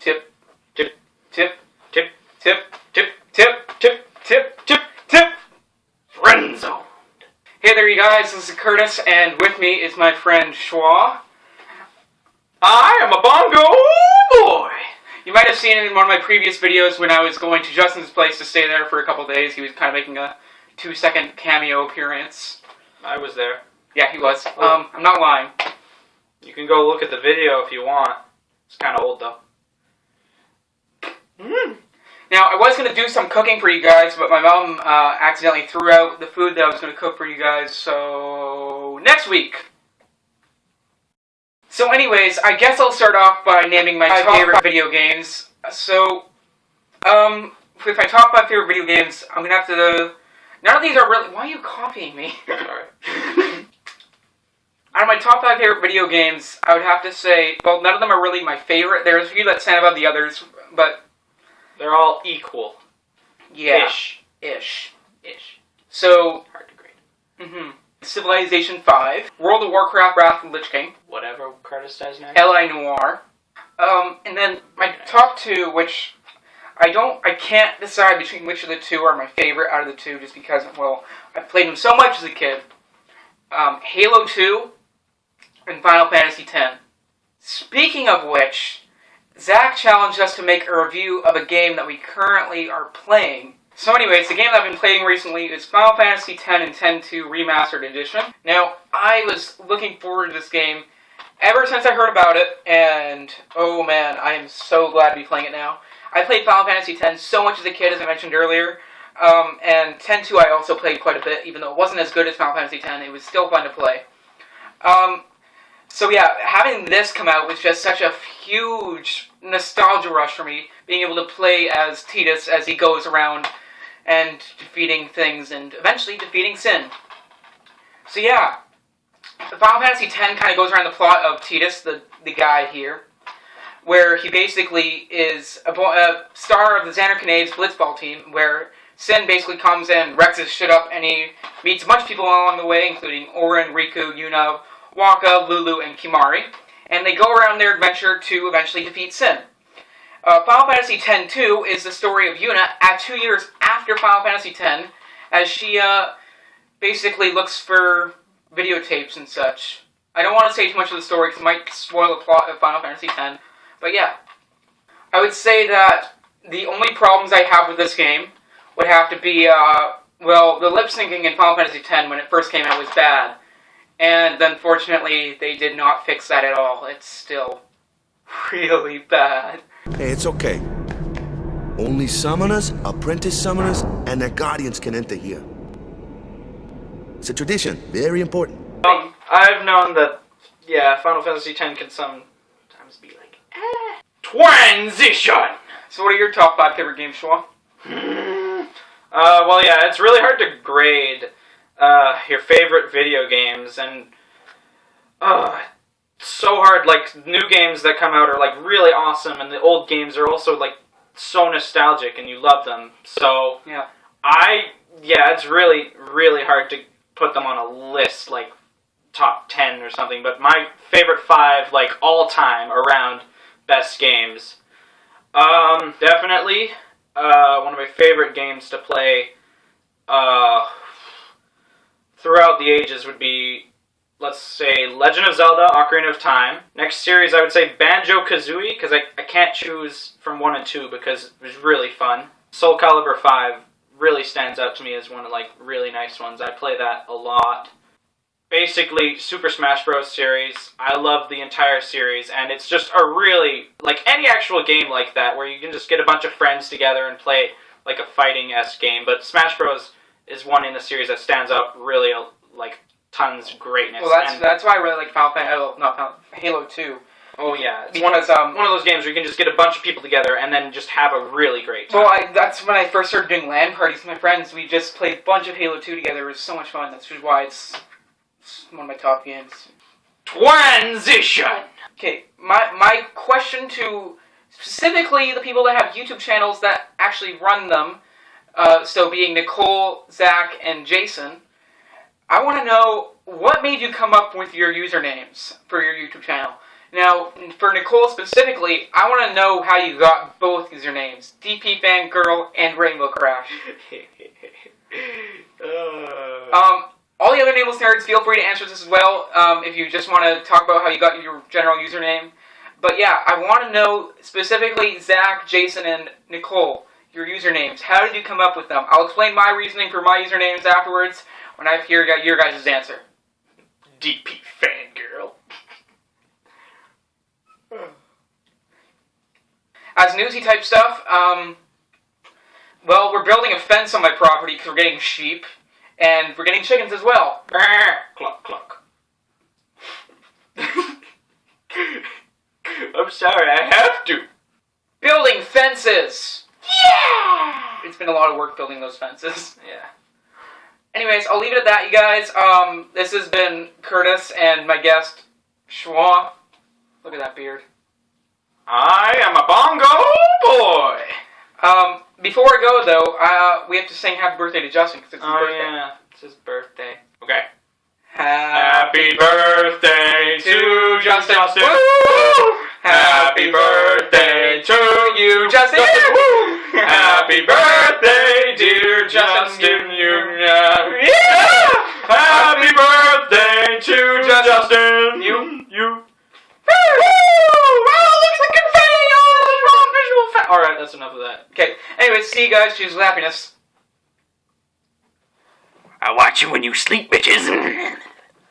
Tip, tip, tip, tip, tip, tip, tip, tip, tip, tip, tip. Friend zone. Hey there, you guys. This is Curtis, and with me is my friend Shua. I am a bongo boy. You might have seen it in one of my previous videos when I was going to Justin's place to stay there for a couple days. He was kind of making a 2-second cameo appearance. I was there. Yeah, he was. I'm not lying. You can go look at the video if you want. It's kind of old, though. Now, I was going to do some cooking for you guys, but my mom accidentally threw out the food that I was going to cook for you guys, so next week. So anyways, I guess I'll start off by naming my top favorite video games. So, if I talk about favorite video games, I'm going to have to... None of these are really... Why are you copying me? Sorry. Out of my top 5 favorite video games, I would have to say... Well, none of them are really my favorite. There's a few that stand above the others, but... They're all equal. Yeah. Ish. So... Hard to grade. Civilization 5, World of Warcraft, Wrath of the Lich King, Whatever Curtis says next. L.A. Noire, and then my top 2, which I can't decide between which of the two are my favorite out of the two, just because, well, I played them so much as a kid. Halo 2 and Final Fantasy X. Speaking of which, Zach challenged us to make a review of a game that we currently are playing. So anyways, the game that I've been playing recently is Final Fantasy X and X-2 Remastered Edition. Now, I was looking forward to this game ever since I heard about it, and oh man, I am so glad to be playing it now. I played Final Fantasy X so much as a kid, as I mentioned earlier, and X-2 I also played quite a bit, even though it wasn't as good as Final Fantasy X, it was still fun to play. So yeah, having this come out was just such a huge nostalgia rush for me, being able to play as Tidus as he goes around and defeating things, and eventually defeating Sin. So yeah, Final Fantasy X kind of goes around the plot of Tidus, the guy here, where he basically is a star of the Xander Canade's Blitzball team, where Sin basically comes in, wrecks his shit up, and he meets a bunch of people along the way, including Auron, Riku, Yuna, Wakka, Lulu, and Kimahri, and they go around their adventure to eventually defeat Sin. Final Fantasy X-2 is the story of Yuna at 2 years after Final Fantasy X, as she basically looks for videotapes and such. I don't want to say too much of the story because it might spoil the plot of Final Fantasy X, but yeah. I would say that the only problems I have with this game would have to be, well, the lip-syncing in Final Fantasy X when it first came out was bad, and unfortunately they did not fix that at all. It's still really bad. Hey, it's okay. Only summoners, apprentice summoners, and their guardians can enter here. It's a tradition, very important. I've known that, yeah, Final Fantasy X can sometimes be like, Transition! So what are your top 5 favorite games, Shua? Well, yeah, it's really hard to grade your favorite video games, and so hard. Like, new games that come out are like really awesome, and the old games are also like so nostalgic and you love them. So yeah, it's really hard to put them on a list like top 10 or something, but my favorite 5 like all time around best games, definitely one of my favorite games to play throughout the ages would be, let's say, Legend of Zelda, Ocarina of Time. Next series, I would say Banjo-Kazooie, because I can't choose from 1 and 2 because it was really fun. Soul Calibur 5 really stands out to me as one of, like, really nice ones. I play that a lot. Basically, Super Smash Bros. Series. I love the entire series, and it's just a really, like, any actual game like that, where you can just get a bunch of friends together and play, like, a fighting-esque game. But Smash Bros. Is one in the series that stands out really, like, tons of greatness. Well, that's why I really like Halo 2. Oh yeah, it's one of those games where you can just get a bunch of people together and then just have a really great time. Well, that's when I first started doing LAN parties with my friends. We just played a bunch of Halo 2 together. It was so much fun. That's why it's one of my top games. Transition! Okay, my question to specifically the people that have YouTube channels that actually run them, so being Nicole, Zach, and Jason, I want to know what made you come up with your usernames for your YouTube channel. Now, for Nicole specifically, I want to know how you got both usernames, DP Fangirl and Rainbow Crash. All the other Nameless Nerds, feel free to answer this as well, if you just want to talk about how you got your general username. But yeah, I want to know specifically Zach, Jason, and Nicole, your usernames. How did you come up with them? I'll explain my reasoning for my usernames afterwards when I hear your guys' answer. DP Fangirl. As newsy type stuff, well, we're building a fence on my property because we're getting sheep, and we're getting chickens as well. Cluck, cluck. I'm sorry, I have to. Building fences! Yeah! It's been a lot of work building those fences. Yeah. Anyways, I'll leave it at that, you guys. This has been Curtis and my guest, Shua. Look at that beard. I am a bongo boy. Before I go, though, we have to sing happy birthday to Justin, because it's his birthday. Yeah, it's his birthday. Okay. Happy birthday to Justin. Woo! Happy birthday to you, Justin. Woo! Happy birthday, dear Justin. Yeah! Happy birthday to Justin. You. Alright, that's enough of that. Okay, anyways, see you guys. Choose happiness. I watch you when you sleep, bitches.